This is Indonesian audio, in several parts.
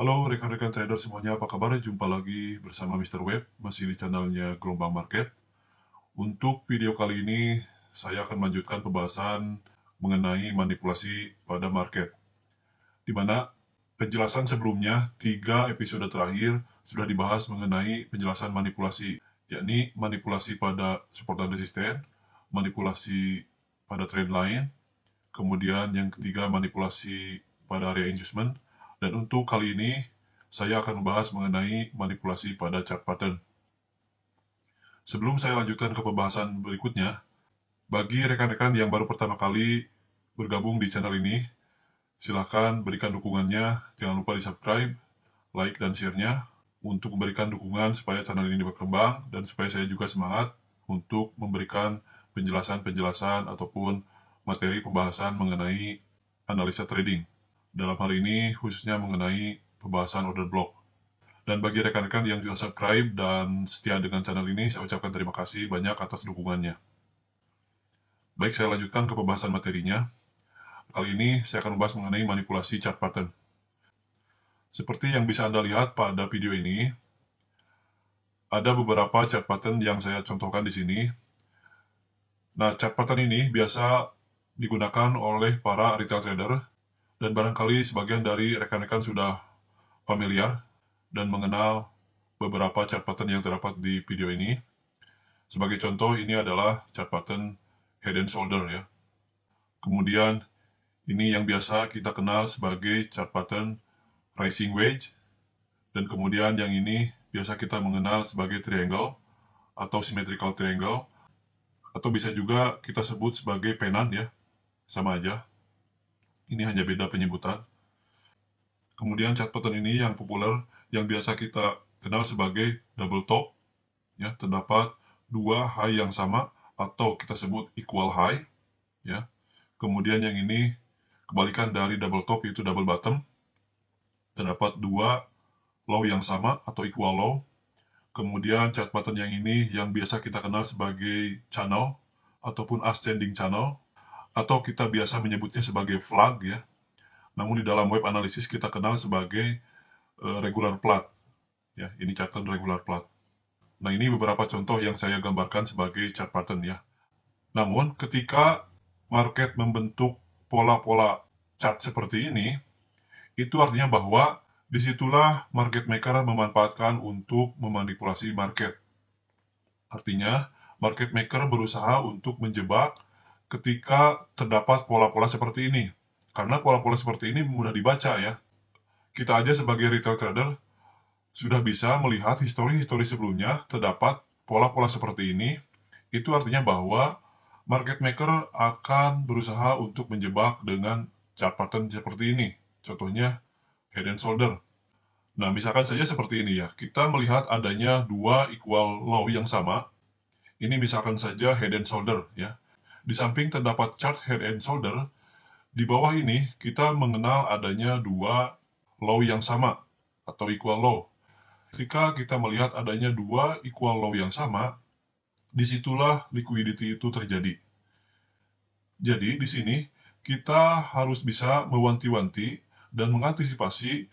Halo rekan-rekan trader semuanya, apa kabar? Jumpa lagi bersama Mr. Web, masih di channelnya Gelombang Market. Untuk video kali ini, saya akan melanjutkan pembahasan mengenai manipulasi pada market. Di mana penjelasan sebelumnya, 3 episode terakhir, sudah dibahas mengenai penjelasan manipulasi, yakni manipulasi pada support dan resisten, manipulasi pada trend line, kemudian yang ketiga manipulasi pada area adjustment, dan untuk kali ini saya akan membahas mengenai manipulasi pada chart pattern. Sebelum saya lanjutkan ke pembahasan berikutnya, bagi rekan-rekan yang baru pertama kali bergabung di channel ini, silahkan berikan dukungannya, jangan lupa di subscribe, like, dan share-nya untuk memberikan dukungan supaya channel ini berkembang dan supaya saya juga semangat untuk memberikan penjelasan-penjelasan ataupun materi pembahasan mengenai analisa trading. Dalam hal ini khususnya mengenai pembahasan order block. Dan bagi rekan-rekan yang sudah subscribe dan setia dengan channel ini, saya ucapkan terima kasih banyak atas dukungannya. Baik, saya lanjutkan ke pembahasan materinya. Kali ini saya akan membahas mengenai manipulasi chart pattern. Seperti yang bisa Anda lihat pada video ini, ada beberapa chart pattern yang saya contohkan di sini. Nah, chart pattern ini biasa digunakan oleh para retail trader, dan barangkali sebagian dari rekan-rekan sudah familiar dan mengenal beberapa chart pattern yang terdapat di video ini. Sebagai contoh, ini adalah chart pattern head and shoulder ya. Kemudian, ini yang biasa kita kenal sebagai chart pattern rising wedge. Dan kemudian yang ini biasa kita mengenal sebagai triangle atau symmetrical triangle. Atau bisa juga kita sebut sebagai pennant ya. Sama aja. Ini hanya beda penyebutan. Kemudian chart pattern ini yang populer, yang biasa kita kenal sebagai double top. Ya, terdapat dua high yang sama atau kita sebut equal high. Ya. Kemudian yang ini kebalikan dari double top, yaitu double bottom. Terdapat dua low yang sama atau equal low. Kemudian chart pattern yang ini yang biasa kita kenal sebagai channel ataupun ascending channel, atau kita biasa menyebutnya sebagai flag ya. Namun di dalam web analisis kita kenal sebagai regular plot. Ya, ini chart pattern regular plot. Nah, ini beberapa contoh yang saya gambarkan sebagai chart pattern ya. Namun ketika market membentuk pola-pola chart seperti ini, itu artinya bahwa disitulah market maker memanfaatkan untuk memanipulasi market. Artinya, market maker berusaha untuk menjebak ketika terdapat pola-pola seperti ini. Karena pola-pola seperti ini mudah dibaca ya. Kita aja sebagai retail trader sudah bisa melihat histori-histori sebelumnya terdapat pola-pola seperti ini. Itu artinya bahwa market maker akan berusaha untuk menjebak dengan chart pattern seperti ini. Contohnya head and shoulder. Nah, misalkan saja seperti ini ya. Kita melihat adanya dua equal low yang sama. Ini misalkan saja head and shoulder ya. Di samping terdapat chart head and shoulder, di bawah ini kita mengenal adanya dua low yang sama atau equal low. Ketika kita melihat adanya dua equal low yang sama, disitulah liquidity itu terjadi. Jadi di sini kita harus bisa mewanti-wanti dan mengantisipasi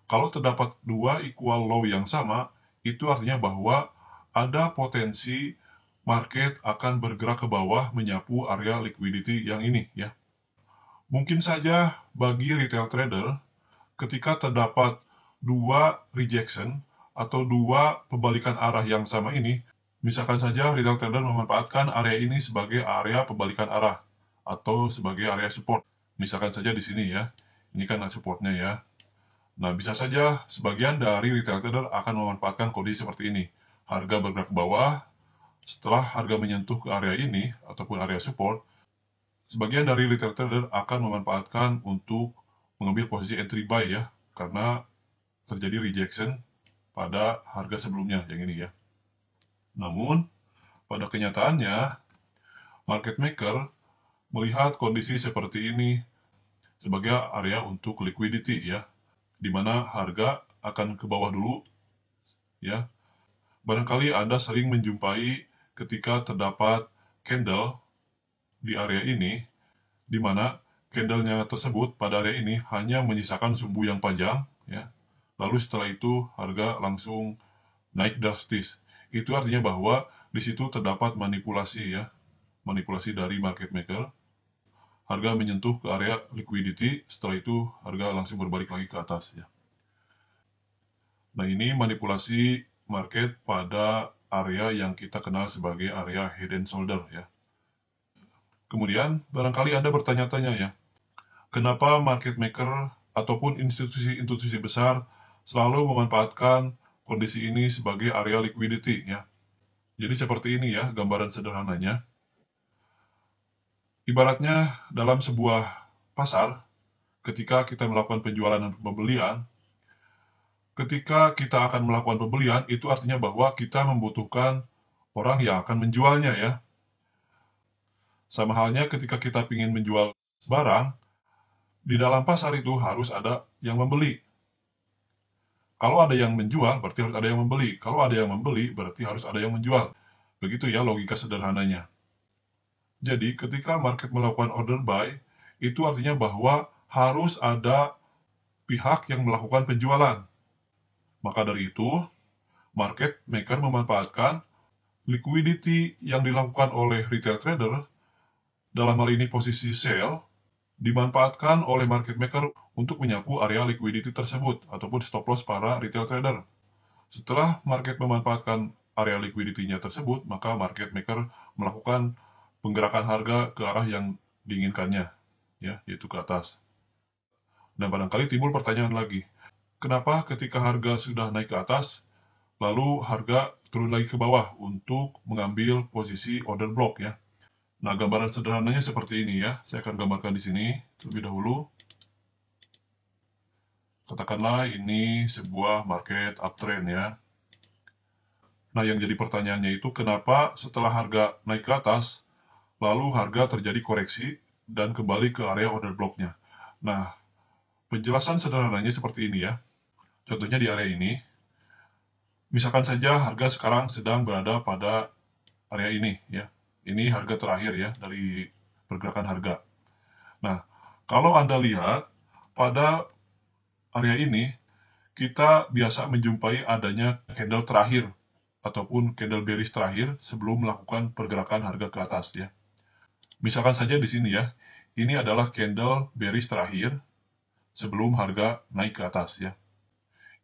kalau terdapat dua equal low yang sama, itu artinya bahwa ada potensi market akan bergerak ke bawah menyapu area liquidity yang ini ya. Mungkin saja bagi retail trader, ketika terdapat dua rejection atau dua pembalikan arah yang sama ini, misalkan saja retail trader memanfaatkan area ini sebagai area pembalikan arah atau sebagai area support. Misalkan saja di sini ya, ini kan supportnya ya. Nah, bisa saja sebagian dari retail trader akan memanfaatkan kondisi seperti ini. Harga bergerak ke bawah, setelah harga menyentuh ke area ini ataupun area support, sebagian dari retail trader akan memanfaatkan untuk mengambil posisi entry buy ya, karena terjadi rejection pada harga sebelumnya yang ini ya. Namun, pada kenyataannya, market maker melihat kondisi seperti ini sebagai area untuk liquidity ya, di mana harga akan ke bawah dulu ya. Barangkali Anda sering menjumpai ketika terdapat candle di area ini, di mana candlenya tersebut pada area ini hanya menyisakan sumbu yang panjang ya. lalu setelah itu harga langsung naik drastis. Itu artinya bahwa di situ terdapat manipulasi ya, manipulasi dari market maker. Harga menyentuh ke area liquidity, setelah itu harga langsung berbalik lagi ke atas ya. Nah, ini manipulasi market pada area yang kita kenal sebagai area head and shoulder ya. Kemudian, barangkali Anda bertanya-tanya ya, kenapa market maker ataupun institusi-institusi besar selalu memanfaatkan kondisi ini sebagai area liquidity ya. Jadi seperti ini ya gambaran sederhananya. Ibaratnya dalam sebuah pasar, ketika kita melakukan penjualan dan pembelian, ketika kita akan melakukan pembelian, itu artinya bahwa kita membutuhkan orang yang akan menjualnya ya. Sama halnya ketika kita ingin menjual barang, di dalam pasar itu harus ada yang membeli. Kalau ada yang menjual, berarti harus ada yang membeli. Kalau ada yang membeli, berarti harus ada yang menjual. Begitu ya logika sederhananya. Jadi, ketika market melakukan order buy, itu artinya bahwa harus ada pihak yang melakukan penjualan. Maka dari itu, market maker memanfaatkan liquidity yang dilakukan oleh retail trader, dalam hal ini posisi sell, dimanfaatkan oleh market maker untuk menyapu area liquidity tersebut, ataupun stop loss para retail trader. Setelah market memanfaatkan area liquidity-nya tersebut, maka market maker melakukan penggerakan harga ke arah yang diinginkannya, ya, yaitu ke atas. Dan barangkali timbul pertanyaan lagi, kenapa ketika harga sudah naik ke atas, lalu harga turun lagi ke bawah untuk mengambil posisi order block ya? Nah, gambaran sederhananya seperti ini ya. Saya akan gambarkan di sini terlebih dahulu. Katakanlah ini sebuah market uptrend ya. Nah, yang jadi pertanyaannya itu kenapa setelah harga naik ke atas, lalu harga terjadi koreksi dan kembali ke area order block-nya. Nah, penjelasan sederhananya seperti ini ya. Contohnya di area ini, misalkan saja harga sekarang sedang berada pada area ini ya. Ini harga terakhir ya dari pergerakan harga. Nah, kalau Anda lihat pada area ini, kita biasa menjumpai adanya candle terakhir ataupun candle bearish terakhir sebelum melakukan pergerakan harga ke atas ya. Misalkan saja di sini ya, ini adalah candle bearish terakhir sebelum harga naik ke atas ya.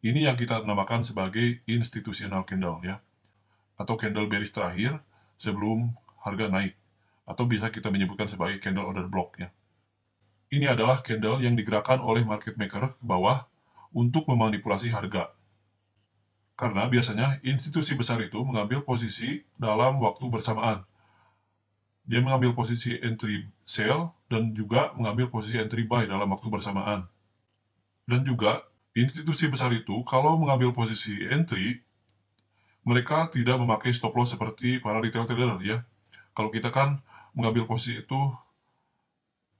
Ini yang kita namakan sebagai institutional candle ya, atau candle bearish terakhir sebelum harga naik, atau bisa kita menyebutkan sebagai candle order block ya. Ini adalah candle yang digerakkan oleh market maker ke bawah untuk memanipulasi harga. Karena biasanya institusi besar itu mengambil posisi dalam waktu bersamaan. Dia mengambil posisi entry sell dan juga mengambil posisi entry buy dalam waktu bersamaan. Dan juga institusi besar itu kalau mengambil posisi entry, mereka tidak memakai stop loss seperti para retail trader ya. Kalau kita kan mengambil posisi itu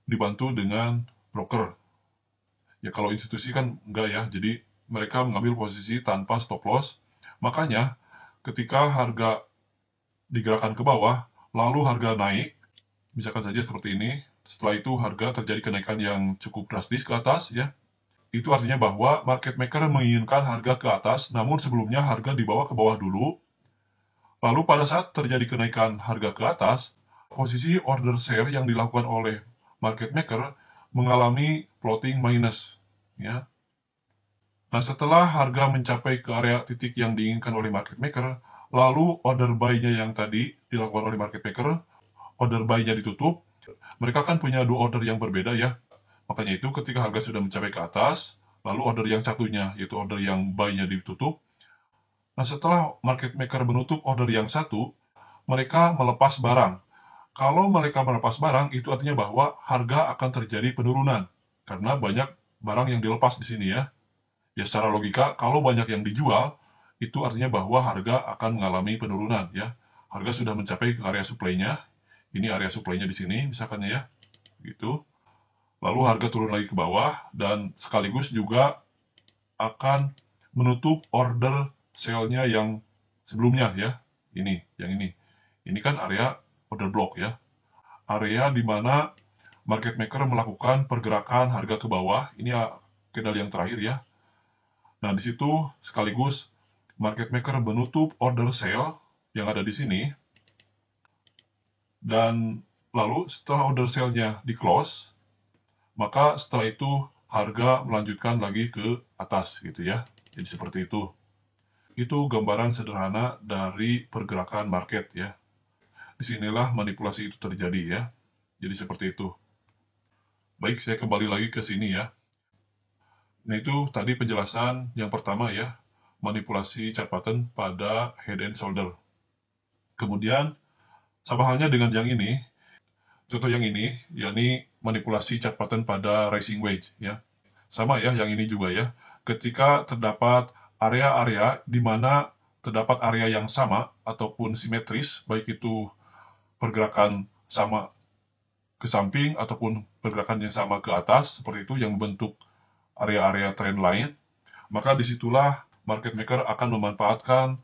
dibantu dengan broker. Ya kalau institusi kan enggak ya, jadi mereka mengambil posisi tanpa stop loss. Makanya ketika harga digerakkan ke bawah, lalu harga naik, misalkan saja seperti ini, setelah itu harga terjadi kenaikan yang cukup drastis ke atas ya. Itu artinya bahwa market maker menginginkan harga ke atas, namun sebelumnya harga dibawa ke bawah dulu. Lalu pada saat terjadi kenaikan harga ke atas, posisi order share yang dilakukan oleh market maker mengalami floating minus ya. Nah, setelah harga mencapai ke area titik yang diinginkan oleh market maker, lalu order buy-nya yang tadi dilakukan oleh market maker, order buy-nya ditutup, mereka kan punya dua order yang berbeda ya. Makanya itu ketika harga sudah mencapai ke atas, lalu order yang satunya, yaitu order yang buy-nya ditutup. Nah, setelah market maker menutup order yang satu, mereka melepas barang. Kalau mereka melepas barang, itu artinya bahwa harga akan terjadi penurunan. Karena banyak barang yang dilepas di sini ya. Ya secara logika, kalau banyak yang dijual, itu artinya bahwa harga akan mengalami penurunan ya. Harga sudah mencapai ke area supply-nya. Ini area supply-nya di sini, misalkan ya. Gitu. Lalu harga turun lagi ke bawah dan sekaligus juga akan menutup order sell-nya yang sebelumnya ya. Ini, yang ini. Ini kan area order block ya. Area di mana market maker melakukan pergerakan harga ke bawah. Ini candle yang terakhir ya. Nah, di situ sekaligus market maker menutup order sale yang ada di sini, dan lalu setelah order sale-nya di-close, maka setelah itu harga melanjutkan lagi ke atas gitu ya. Jadi seperti itu. Itu gambaran sederhana dari pergerakan market ya. Disinilah manipulasi itu terjadi ya. Jadi seperti itu. Baik, saya kembali lagi ke sini ya. Nah, itu tadi penjelasan yang pertama ya, manipulasi chart pattern pada head and shoulder. Kemudian, sama halnya dengan yang ini, contoh yang ini, yakni manipulasi chart pattern pada rising wedge ya. Sama ya, yang ini juga ya. Ketika terdapat area-area di mana terdapat area yang sama ataupun simetris, baik itu pergerakan sama ke samping ataupun pergerakan yang sama ke atas, seperti itu yang membentuk area-area trend line, maka disitulah market maker akan memanfaatkan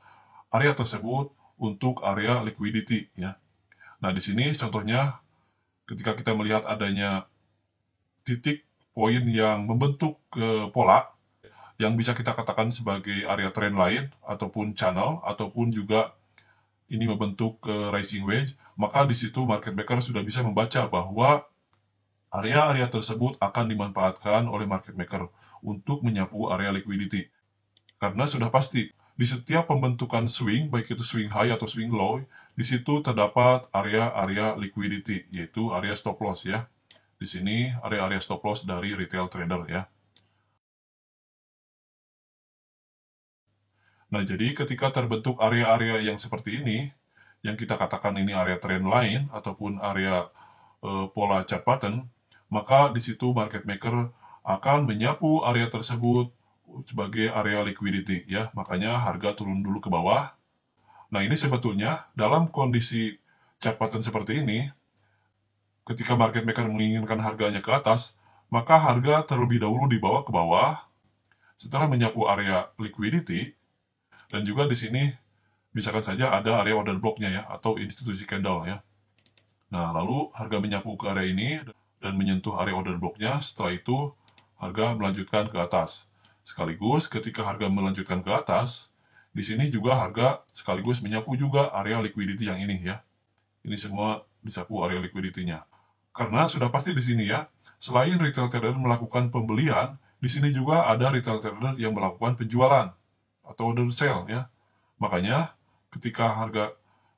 area tersebut untuk area liquidity ya. Nah, di sini contohnya ketika kita melihat adanya titik poin yang membentuk pola yang bisa kita katakan sebagai area trend line ataupun channel ataupun juga ini membentuk rising wedge, maka di situ market maker sudah bisa membaca bahwa area-area tersebut akan dimanfaatkan oleh market maker untuk menyapu area liquidity. Karena sudah pasti, di setiap pembentukan swing, baik itu swing high atau swing low, di situ terdapat area-area liquidity, yaitu area stop loss ya. Di sini area-area stop loss dari retail trader ya. Nah, jadi ketika terbentuk area-area yang seperti ini, yang kita katakan ini area trend line ataupun area pola chart pattern, maka di situ market maker akan menyapu area tersebut sebagai area liquidity ya. Makanya harga turun dulu ke bawah. Nah, ini sebetulnya dalam kondisi chart pattern seperti ini, ketika market maker menginginkan harganya ke atas, maka harga terlebih dahulu dibawa ke bawah setelah menyapu area liquidity, dan juga di sini misalkan saja ada area order block-nya ya, atau institusi candle ya. Nah, lalu harga menyapu ke area ini dan menyentuh area order block-nya, setelah itu harga melanjutkan ke atas. Sekaligus ketika harga melanjutkan ke atas, di sini juga harga sekaligus menyapu juga area liquidity yang ini ya. Ini semua disapu area liquidity-nya. Karena sudah pasti di sini ya, selain retail trader melakukan pembelian, di sini juga ada retail trader yang melakukan penjualan atau order sale ya. Makanya ketika harga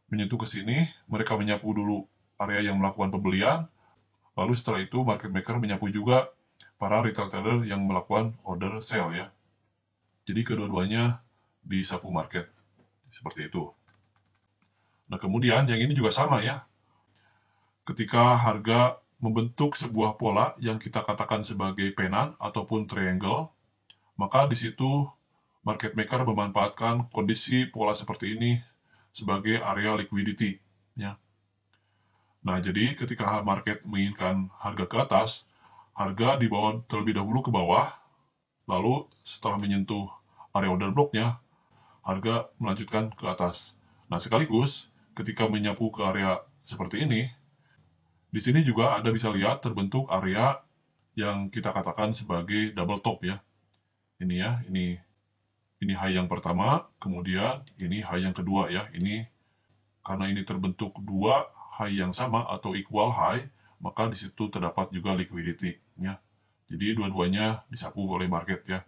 menyentuh ke sini, mereka menyapu dulu area yang melakukan pembelian, lalu setelah itu market maker menyapu juga para retail trader yang melakukan order sale ya. Jadi kedua-duanya disapu market. Seperti itu. Nah, kemudian yang ini juga sama ya. Ketika harga membentuk sebuah pola yang kita katakan sebagai penan ataupun triangle, maka di situ market maker memanfaatkan kondisi pola seperti ini sebagai area liquidity ya. Nah, jadi ketika market menginginkan harga ke atas, harga dibawa terlebih dahulu ke bawah, lalu setelah menyentuh area order block-nya, harga melanjutkan ke atas. Nah, sekaligus ketika menyapu ke area seperti ini, di sini juga Anda bisa lihat terbentuk area yang kita katakan sebagai double top ya. Ini ya, ini high yang pertama, kemudian ini high yang kedua ya. Ini karena ini terbentuk dua high yang sama atau equal high, maka di situ terdapat juga liquidity ya. Jadi dua-duanya disapu oleh market ya.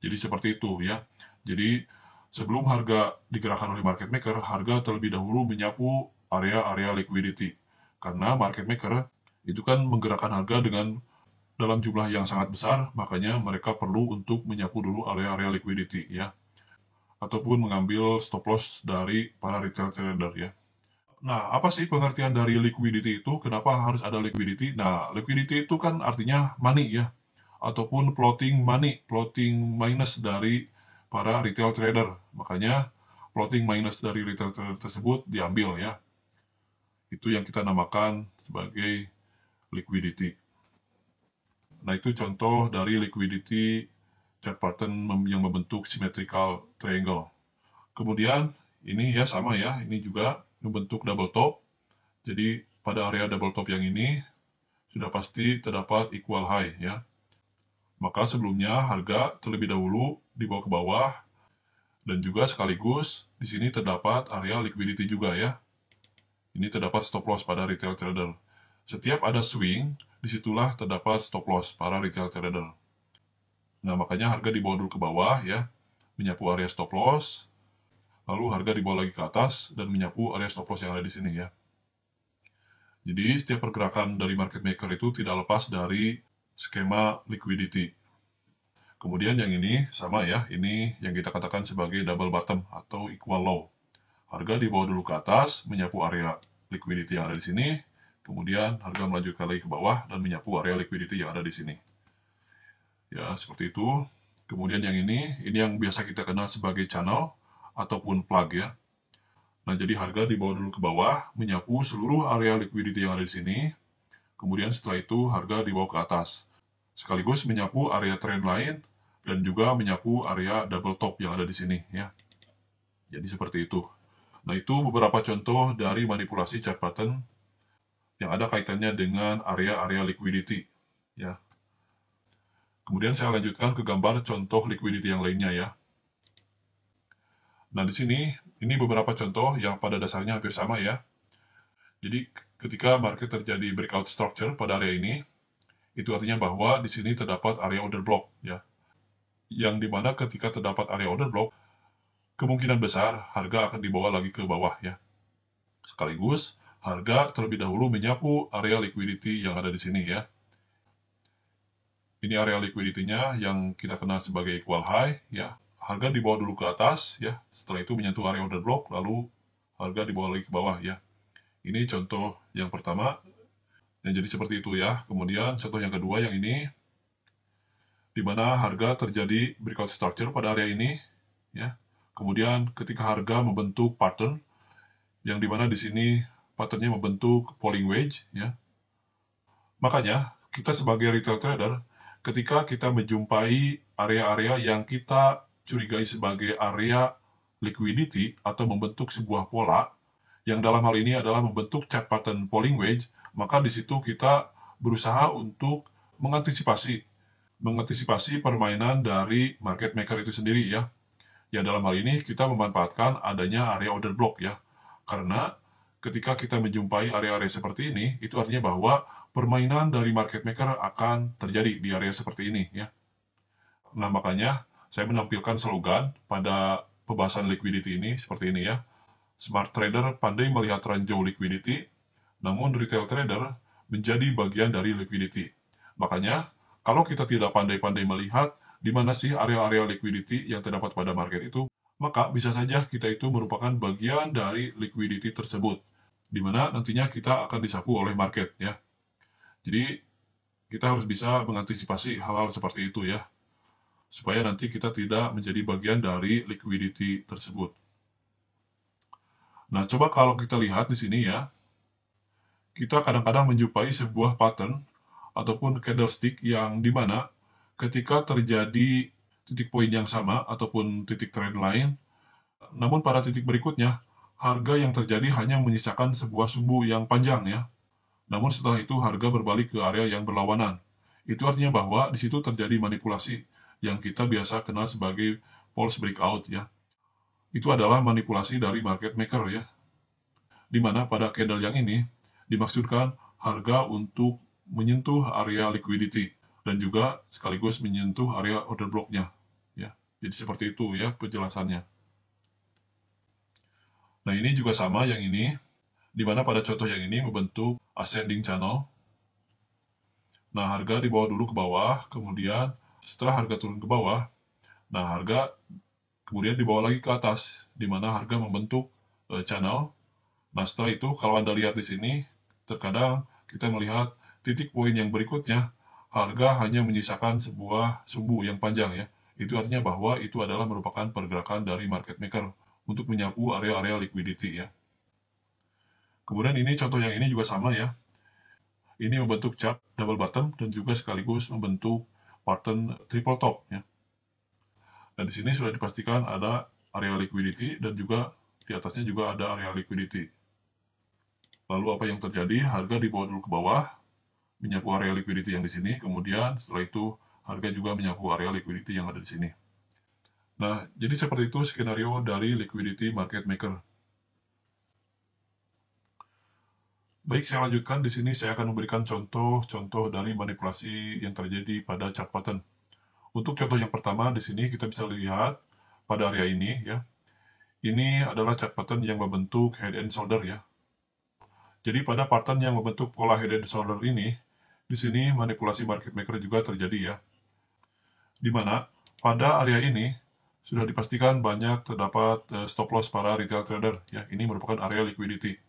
Jadi seperti itu ya. Jadi sebelum harga digerakkan oleh market maker, harga terlebih dahulu menyapu area-area liquidity. Karena market maker itu kan menggerakkan harga dengan dalam jumlah yang sangat besar, makanya mereka perlu untuk menyapu dulu area-area liquidity ya. Ataupun mengambil stop loss dari para retail trader ya. Nah, apa sih pengertian dari liquidity itu? Kenapa harus ada liquidity? Nah, liquidity itu kan artinya money ya. Ataupun floating money, floating minus dari para retail trader. Makanya, floating minus dari retail trader tersebut diambil ya. Itu yang kita namakan sebagai liquidity. Nah, itu contoh dari liquidity chart pattern yang membentuk symmetrical triangle. Kemudian, ini ya sama ya, ini juga membentuk double top. Jadi, pada area double top yang ini, sudah pasti terdapat equal high ya. Maka sebelumnya harga terlebih dahulu dibawa ke bawah, dan juga sekaligus di sini terdapat area liquidity juga ya. Ini terdapat stop loss pada retail trader. Setiap ada swing, disitulah terdapat stop loss para retail trader. Nah, makanya harga dibawa dulu ke bawah ya, menyapu area stop loss, lalu harga dibawa lagi ke atas dan menyapu area stop loss yang ada di sini ya. Jadi, setiap pergerakan dari market maker itu tidak lepas dari skema liquidity. Kemudian yang ini sama ya, ini yang kita katakan sebagai double bottom atau equal low. Harga dibawa dulu ke atas, menyapu area liquidity yang ada di sini, kemudian harga melanjutkan lagi ke bawah dan menyapu area liquidity yang ada di sini. Ya, seperti itu. Kemudian yang ini yang biasa kita kenal sebagai channel ataupun plug ya. Nah, jadi harga dibawa dulu ke bawah, menyapu seluruh area liquidity yang ada di sini. Kemudian setelah itu harga dibawa ke atas. Sekaligus menyapu area trend lain dan juga menyapu area double top yang ada di sini ya. Jadi seperti itu. Nah, itu beberapa contoh dari manipulasi chart pattern yang ada kaitannya dengan area-area liquidity ya. Kemudian saya lanjutkan ke gambar contoh liquidity yang lainnya ya. Nah, di sini ini beberapa contoh yang pada dasarnya hampir sama ya. Jadi, ketika market terjadi breakout structure pada area ini, itu artinya bahwa di sini terdapat area order block ya. Yang dimana ketika terdapat area order block, kemungkinan besar harga akan dibawa lagi ke bawah ya. Sekaligus, harga terlebih dahulu menyapu area liquidity yang ada di sini ya. Ini area liquidity-nya yang kita kenal sebagai equal high ya. Harga dibawa dulu ke atas ya. Setelah itu menyentuh area order block, lalu harga dibawa lagi ke bawah ya. Ini contoh yang pertama yang jadi seperti itu ya. Kemudian contoh yang kedua yang ini, di mana harga terjadi breakout structure pada area ini ya. Kemudian ketika harga membentuk pattern yang dimana di sini patternnya membentuk falling wedge ya. Makanya kita sebagai retail trader, ketika kita menjumpai area-area yang kita curigai sebagai area liquidity atau membentuk sebuah pola, yang dalam hal ini adalah membentuk chart pattern falling wedge, maka di situ kita berusaha untuk mengantisipasi permainan dari market maker itu sendiri ya. Ya, dalam hal ini kita memanfaatkan adanya area order block ya. Karena ketika kita menjumpai area-area seperti ini, itu artinya bahwa permainan dari market maker akan terjadi di area seperti ini ya. Nah, makanya saya menampilkan slogan pada pembahasan liquidity ini seperti ini ya. Smart trader pandai melihat ranjau liquidity, namun retail trader menjadi bagian dari liquidity. Makanya, kalau kita tidak pandai-pandai melihat di mana sih area-area liquidity yang terdapat pada market itu, maka bisa saja kita itu merupakan bagian dari liquidity tersebut, di mana nantinya kita akan disapu oleh market ya. Jadi, kita harus bisa mengantisipasi hal-hal seperti itu ya, supaya nanti kita tidak menjadi bagian dari liquidity tersebut. Nah, coba kalau kita lihat di sini ya, kita kadang-kadang menjumpai sebuah pattern ataupun candlestick yang dimana ketika terjadi titik poin yang sama ataupun titik trend lain, namun pada titik berikutnya, harga yang terjadi hanya menyisakan sebuah sumbu yang panjang ya. Namun setelah itu harga berbalik ke area yang berlawanan. Itu artinya bahwa di situ terjadi manipulasi yang kita biasa kenal sebagai false breakout ya. Itu adalah manipulasi dari market maker ya. Di mana pada candle yang ini dimaksudkan harga untuk menyentuh area liquidity dan juga sekaligus menyentuh area order block-nya ya. Jadi seperti itu ya penjelasannya. Nah, ini juga sama yang ini, di mana pada contoh yang ini membentuk ascending channel. Nah, harga dibawa dulu ke bawah, kemudian setelah harga turun ke bawah, nah harga kemudian dibawa lagi ke atas, di mana harga membentuk channel. Nah, setelah itu kalau Anda lihat di sini, terkadang kita melihat titik poin yang berikutnya, harga hanya menyisakan sebuah sumbu yang panjang ya. Itu artinya bahwa itu adalah merupakan pergerakan dari market maker untuk menyapu area-area liquidity ya. Kemudian ini contoh yang ini juga sama ya. Ini membentuk chart double bottom dan juga sekaligus membentuk pattern triple top ya. Dan di sini sudah dipastikan ada area liquidity dan juga di atasnya juga ada area liquidity. Lalu apa yang terjadi? Harga dibawa dulu ke bawah, menyapu area liquidity yang di sini, kemudian setelah itu harga juga menyapu area liquidity yang ada di sini. Nah, jadi seperti itu skenario dari liquidity market maker. Baik, saya lanjutkan. Di sini saya akan memberikan contoh-contoh dari manipulasi yang terjadi pada chart pattern. Untuk contoh yang pertama, di sini kita bisa lihat pada area ini, ya. Ini adalah chart pattern yang membentuk head and shoulder, ya. Jadi pada pattern yang membentuk pola head and shoulder ini, di sini manipulasi market maker juga terjadi, ya. Di mana pada area ini sudah dipastikan banyak terdapat stop loss para retail trader, ya. Ini merupakan area liquidity.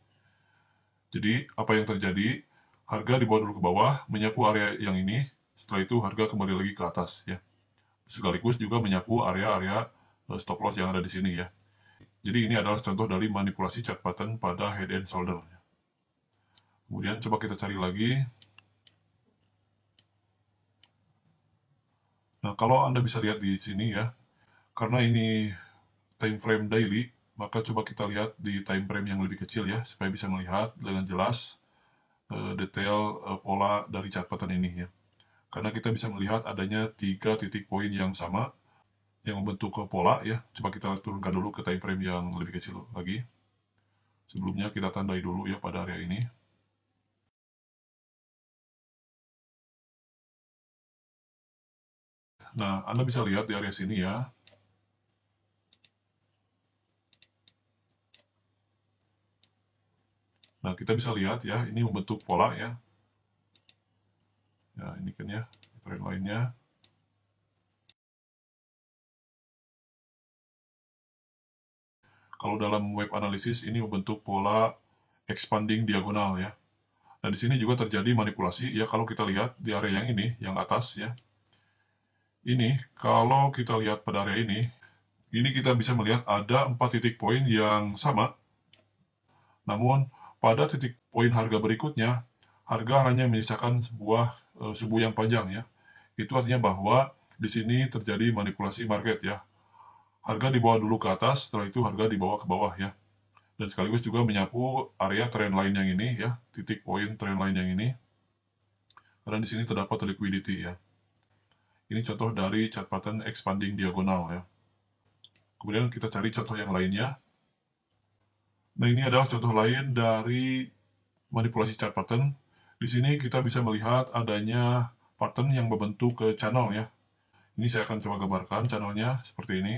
Jadi, apa yang terjadi? Harga dibawa dulu ke bawah, menyapu area yang ini, setelah itu harga kembali lagi ke atas, ya. Sekaligus juga menyapu area-area stop loss yang ada di sini, ya. Jadi, ini adalah contoh dari manipulasi chart pattern pada head and shoulder. Kemudian, coba kita cari lagi. Nah, kalau Anda bisa lihat di sini, ya, karena ini time frame daily, maka coba kita lihat di time frame yang lebih kecil, ya, supaya bisa melihat dengan jelas detail pola dari chart pattern ini, ya. Karena kita bisa melihat adanya 3 titik poin yang sama yang membentuk pola, ya. Coba kita turunkan dulu ke time frame yang lebih kecil lagi. Sebelumnya kita tandai dulu, ya, pada area ini. Nah, Anda bisa lihat di area sini, ya. Nah, kita bisa lihat, ya, ini membentuk pola, ya. Ya, ini kan, ya, trend lainnya. Kalau dalam web analisis ini membentuk pola expanding diagonal, ya. Nah, di sini juga terjadi manipulasi, ya, kalau kita lihat di area yang ini, yang atas, ya. Ini, kalau kita lihat pada area ini kita bisa melihat ada 4 titik poin yang sama. Namun, pada titik poin harga berikutnya, harga hanya menyisakan sebuah subuh yang panjang, ya. Itu artinya bahwa di sini terjadi manipulasi market, ya. Harga dibawa dulu ke atas, setelah itu harga dibawa ke bawah, ya. Dan sekaligus juga menyapu area trend line yang ini, ya, titik poin trend line yang ini. Karena di sini terdapat liquidity, ya. Ini contoh dari chart pattern expanding diagonal, ya. Kemudian kita cari contoh yang lainnya. Nah, ini adalah contoh lain dari manipulasi chart pattern. Di sini kita bisa melihat adanya pattern yang membentuk ke channel, ya. Ini saya akan coba gambarkan channelnya seperti ini.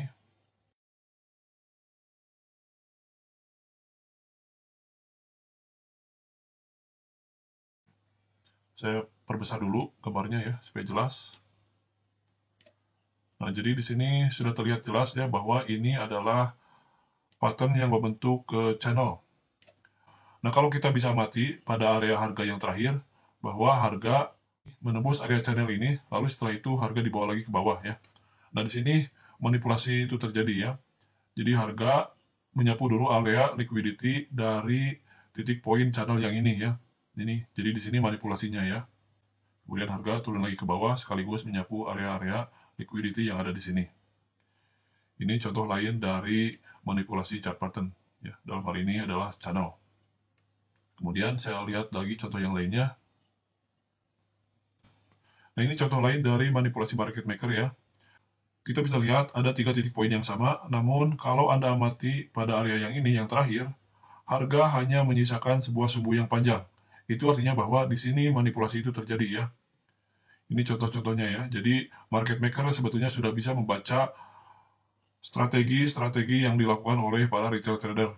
Saya perbesar dulu gambarnya, ya, supaya jelas. Nah, jadi di sini sudah terlihat jelas, ya, bahwa ini adalah pattern yang membentuk ke channel. Nah, kalau kita bisa amati pada area harga yang terakhir, bahwa harga menembus area channel ini, lalu setelah itu harga dibawa lagi ke bawah, ya. Nah, di sini manipulasi itu terjadi, ya. Jadi harga menyapu dulu area liquidity dari titik poin channel yang ini, ya. Ini, jadi di sini manipulasinya, ya. Kemudian harga turun lagi ke bawah sekaligus menyapu area-area liquidity yang ada di sini. Ini contoh lain dari manipulasi chart pattern, ya. Dalam hal ini adalah channel. Kemudian saya lihat lagi contoh yang lainnya. Nah, ini contoh lain dari manipulasi market maker, ya. Kita bisa lihat ada 3 titik poin yang sama, namun kalau Anda amati pada area yang ini, yang terakhir, harga hanya menyisakan sebuah subuh yang panjang. Itu artinya bahwa di sini manipulasi itu terjadi, ya. Ini contoh-contohnya, ya. Jadi, market maker sebetulnya sudah bisa membaca strategi-strategi yang dilakukan oleh para retail trader.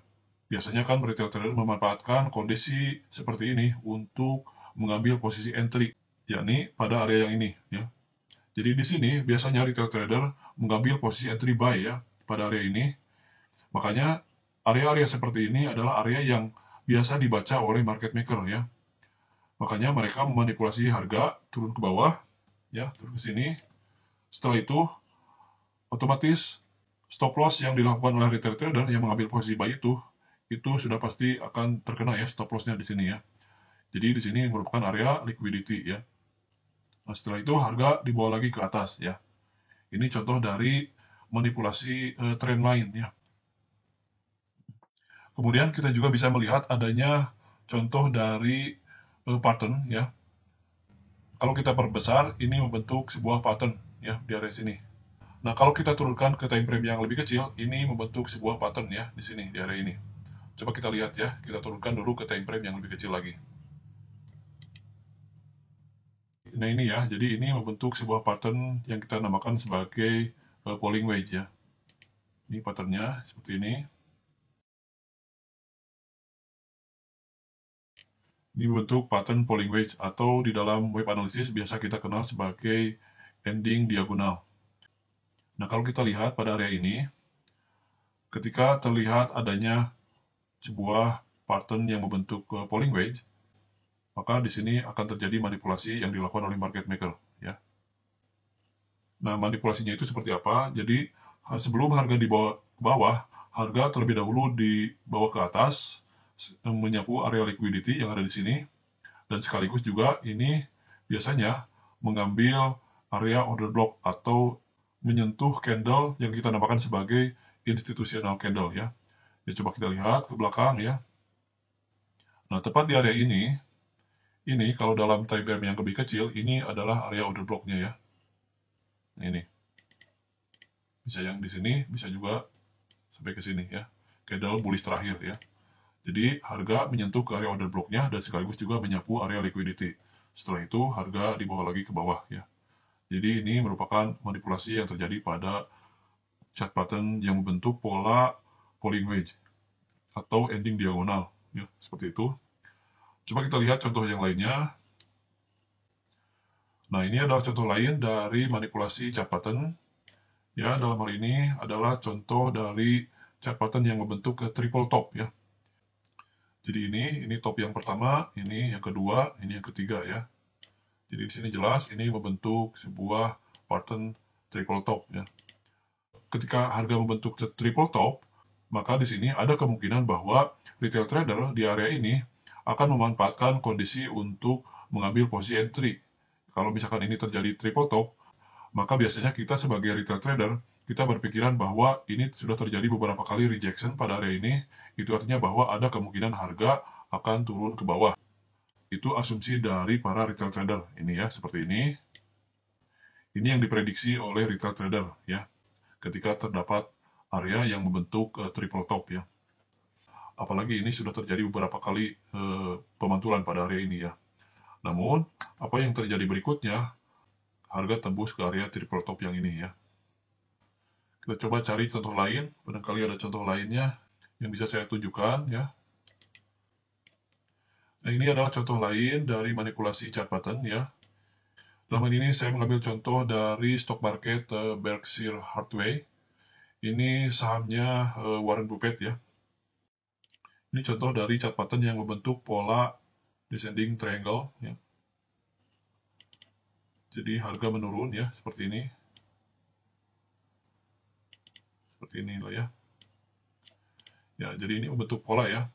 Biasanya kan retail trader memanfaatkan kondisi seperti ini untuk mengambil posisi entry, yakni pada area yang ini, ya. Jadi di sini biasanya retail trader mengambil posisi entry buy, ya, pada area ini. Makanya area-area seperti ini adalah area yang biasa dibaca oleh market maker, ya. Makanya mereka memanipulasi harga turun ke bawah, ya, turun ke sini. Setelah itu otomatis stop loss yang dilakukan oleh retail trader yang mengambil posisi buy itu sudah pasti akan terkena, ya, stop loss-nya di sini, ya. Jadi di sini merupakan area liquidity, ya. Nah, setelah itu harga dibawa lagi ke atas, ya. Ini contoh dari manipulasi trend line, ya. Kemudian kita juga bisa melihat adanya contoh dari pattern, ya. kalau kita perbesar, ini membentuk sebuah pattern ya di area sini. Nah, kalau kita turunkan ke time frame yang lebih kecil, ini membentuk sebuah pattern ya di sini, di area ini. Coba kita lihat ya, kita turunkan dulu ke time frame yang lebih kecil lagi. Nah ini ya, jadi ini membentuk sebuah pattern yang kita namakan sebagai polling wedge ya. Ini patternnya seperti ini. Ini bentuk pattern polling wedge atau di dalam web analysis biasa kita kenal sebagai ending diagonal. Nah kalau kita lihat pada area ini, ketika terlihat adanya sebuah pattern yang membentuk polling wedge, maka di sini akan terjadi manipulasi yang dilakukan oleh market maker ya. Nah manipulasinya itu seperti apa? Jadi sebelum harga dibawa ke bawah, harga terlebih dahulu dibawa ke atas, menyapu area liquidity yang ada di sini, dan sekaligus juga ini biasanya mengambil area order block atau menyentuh candle yang kita namakan sebagai institutional candle ya. Ya coba kita lihat ke belakang ya. Nah tepat di area ini kalau dalam time frame yang lebih kecil, ini adalah area order blocknya ya. Nah, ini bisa yang di sini, bisa juga sampai ke sini ya. Candle bullish terakhir ya. Jadi harga menyentuh ke area order blocknya dan sekaligus juga menyapu area liquidity. Setelah itu harga dibawa lagi ke bawah ya. Jadi ini merupakan manipulasi yang terjadi pada chart pattern yang membentuk pola polling wedge atau ending diagonal ya, seperti itu. Coba kita lihat contoh yang lainnya. Nah, ini adalah contoh lain dari manipulasi chart pattern. Ya, dalam hal ini adalah contoh dari chart pattern yang membentuk triple top ya. Jadi ini top yang pertama, ini yang kedua, ini yang ketiga ya. Jadi di sini jelas ini membentuk sebuah pattern triple top ya. Ketika harga membentuk triple top, maka di sini ada kemungkinan bahwa retail trader di area ini akan memanfaatkan kondisi untuk mengambil posisi entry. Kalau misalkan ini terjadi triple top, maka biasanya kita sebagai retail trader, kita berpikiran bahwa ini sudah terjadi beberapa kali rejection pada area ini, itu artinya bahwa ada kemungkinan harga akan turun ke bawah. Itu asumsi dari para retail trader. Ini ya, seperti ini. Ini yang diprediksi oleh retail trader ya, ketika terdapat area yang membentuk triple top ya. Apalagi ini sudah terjadi beberapa kali pemantulan pada area ini ya. Namun, apa yang terjadi berikutnya, harga tembus ke area triple top yang ini ya. Kita coba cari contoh lain, barangkali ada contoh lainnya yang bisa saya tunjukkan ya. Nah, ini adalah contoh lain dari manipulasi chart pattern ya. Dalam hal ini saya mengambil contoh dari stock market Berkshire Hathaway. Ini sahamnya Warren Buffett ya. Ini contoh dari chart pattern yang membentuk pola descending triangle ya. Jadi harga menurun ya, seperti ini. Seperti ini loh ya. Ya, jadi ini membentuk pola ya.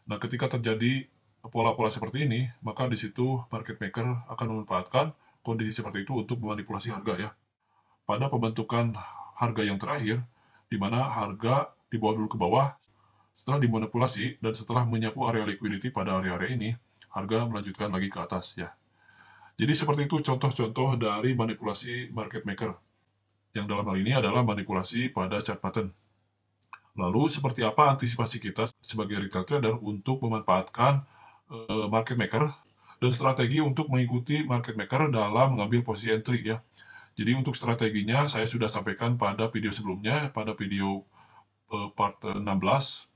Nah, ketika terjadi pola-pola seperti ini, maka di situ market maker akan memanfaatkan kondisi seperti itu untuk memanipulasi harga ya. Pada pembentukan harga yang terakhir, di mana harga dibawa dulu ke bawah, setelah dimanipulasi dan setelah menyapu area liquidity pada area-area ini, harga melanjutkan lagi ke atas ya. Jadi seperti itu contoh-contoh dari manipulasi market maker. Yang dalam hal ini adalah manipulasi pada chart pattern. Lalu seperti apa antisipasi kita sebagai retail trader untuk memanfaatkan market maker dan strategi untuk mengikuti market maker dalam mengambil posisi entry ya. Jadi untuk strateginya saya sudah sampaikan pada video sebelumnya, pada video part 16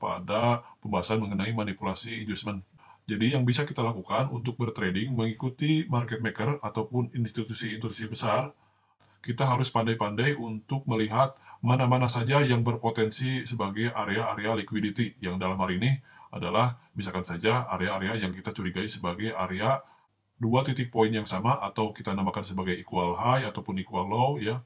pada pembahasan mengenai manipulasi inducement. Jadi yang bisa kita lakukan untuk bertrading mengikuti market maker ataupun institusi-institusi besar, kita harus pandai-pandai untuk melihat mana-mana saja yang berpotensi sebagai area-area liquidity, yang dalam hal ini adalah misalkan saja area-area yang kita curigai sebagai area dua titik poin yang sama atau kita namakan sebagai equal high ataupun equal low ya.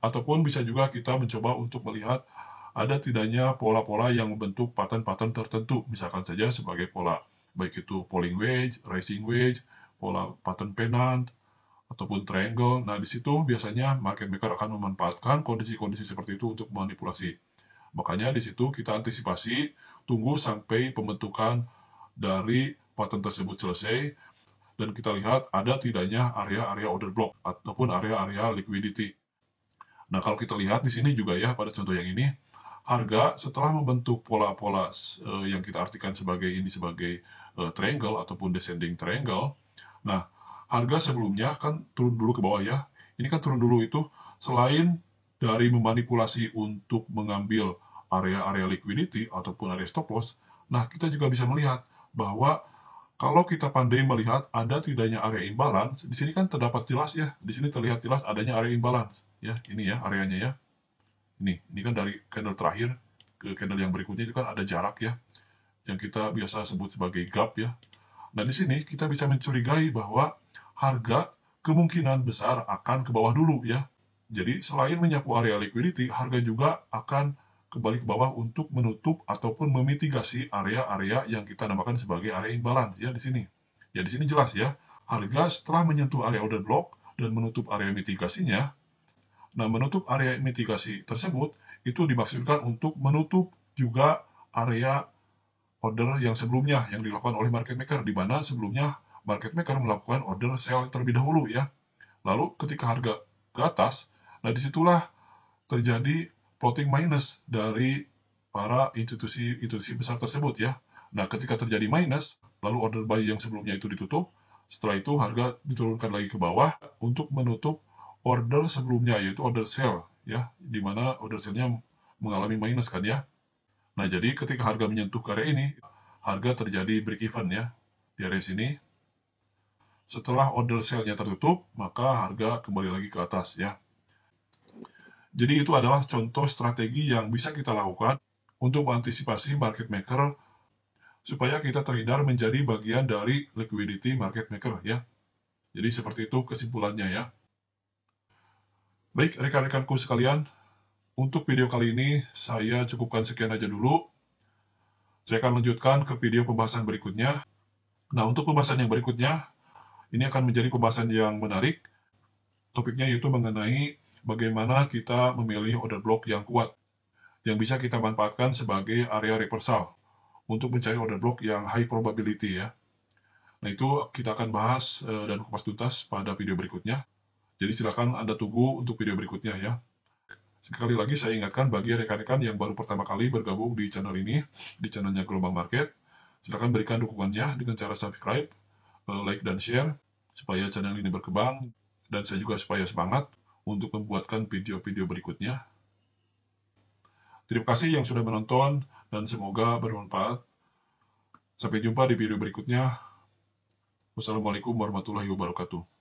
Ataupun bisa juga kita mencoba untuk melihat ada tidaknya pola-pola yang membentuk pattern-pattern tertentu, misalkan saja sebagai pola baik itu polling wedge, rising wedge, pola pattern pennant, ataupun triangle. Nah, di situ biasanya market maker akan memanfaatkan kondisi-kondisi seperti itu untuk manipulasi. Makanya di situ kita antisipasi, tunggu sampai pembentukan dari pattern tersebut selesai. dan kita lihat ada tidaknya area-area order block ataupun area-area liquidity. Nah, kalau kita lihat di sini juga ya, pada contoh yang ini, harga setelah membentuk pola-pola yang kita artikan sebagai triangle ataupun descending triangle. Nah, harga sebelumnya kan turun dulu ke bawah ya. Ini kan turun dulu itu selain dari memanipulasi untuk mengambil area-area liquidity ataupun area stop loss. Nah, kita juga bisa melihat bahwa kalau kita pandai melihat ada tidaknya area imbalance, di sini kan terdapat jelas ya. Di sini terlihat jelas adanya area imbalance ya. Ini ya areanya ya. Ini kan dari candle terakhir ke candle yang berikutnya itu kan ada jarak ya, yang kita biasa sebut sebagai gap ya. Nah, di sini kita bisa mencurigai bahwa harga kemungkinan besar akan ke bawah dulu ya. Jadi, selain menyapu area liquidity, harga juga akan kembali ke bawah untuk menutup ataupun memitigasi area-area yang kita namakan sebagai area imbalance ya di sini. Ya di sini jelas ya, harga setelah menyentuh area order block dan menutup area mitigasinya. Nah, menutup area mitigasi tersebut itu dimaksudkan untuk menutup juga area order yang sebelumnya yang dilakukan oleh market maker, di mana sebelumnya market maker melakukan order sell terlebih dahulu ya. Lalu ketika harga ke atas, nah disitulah terjadi floating minus dari para institusi besar tersebut ya. Nah, ketika terjadi minus, lalu order buy yang sebelumnya itu ditutup, setelah itu harga diturunkan lagi ke bawah untuk menutup order sebelumnya, yaitu order sell ya, di mana order sell-nya mengalami minus kan ya. Nah, jadi ketika harga menyentuh ke area ini, harga terjadi break even ya di area sini. Setelah order sell-nya tertutup, maka harga kembali lagi ke atas ya. Jadi itu adalah contoh strategi yang bisa kita lakukan untuk mengantisipasi market maker supaya kita terhindar menjadi bagian dari liquidity market maker ya. Jadi seperti itu kesimpulannya ya. Baik rekan-rekanku sekalian, untuk video kali ini saya cukupkan sekian aja dulu. Saya akan lanjutkan ke video pembahasan berikutnya. Nah, untuk pembahasan yang berikutnya, ini akan menjadi pembahasan yang menarik. Topiknya yaitu mengenai bagaimana kita memilih order block yang kuat, yang bisa kita manfaatkan sebagai area reversal untuk mencari order block yang high probability ya. Nah, itu kita akan bahas dan kupas tuntas pada video berikutnya. Jadi silakan Anda tunggu untuk video berikutnya ya. Sekali lagi saya ingatkan bagi rekan-rekan yang baru pertama kali bergabung di channel ini, di channelnya Gelombang Market, silakan berikan dukungannya dengan cara subscribe, like dan share, supaya channel ini berkembang, dan saya juga supaya semangat untuk membuatkan video-video berikutnya. Terima kasih yang sudah menonton, dan semoga bermanfaat. Sampai jumpa di video berikutnya. Wassalamualaikum warahmatullahi wabarakatuh.